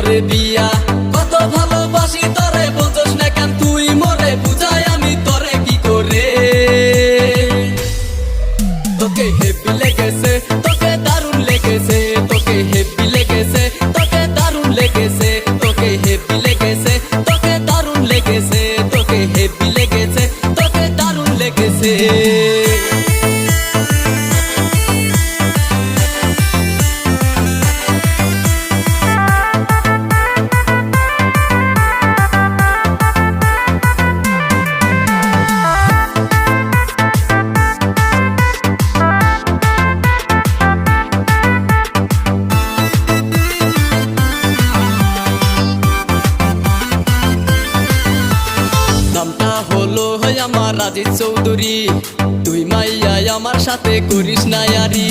তরে দিয়া। কত ভালোবাসি তরে বুঝোস না কেন তুই মোরে, বুঝাই আমি তরে কি করে। তোকে হেপি লেগেছে, তোকে দারুণ লেগেছে, তোকে হেপি লেগেছে, তোকে দারুণ লেগেছে, তোকে হেপি লেগেছে, তোকে দারুণ লেগেছে, তোকে হেপি লেগেছে, তোকে দারুণ লেগেছে। নামটা হলো আমার রাজিদ চৌধুরী, তুই মাইয়া আমার সাথে করিস না ইয়ারি।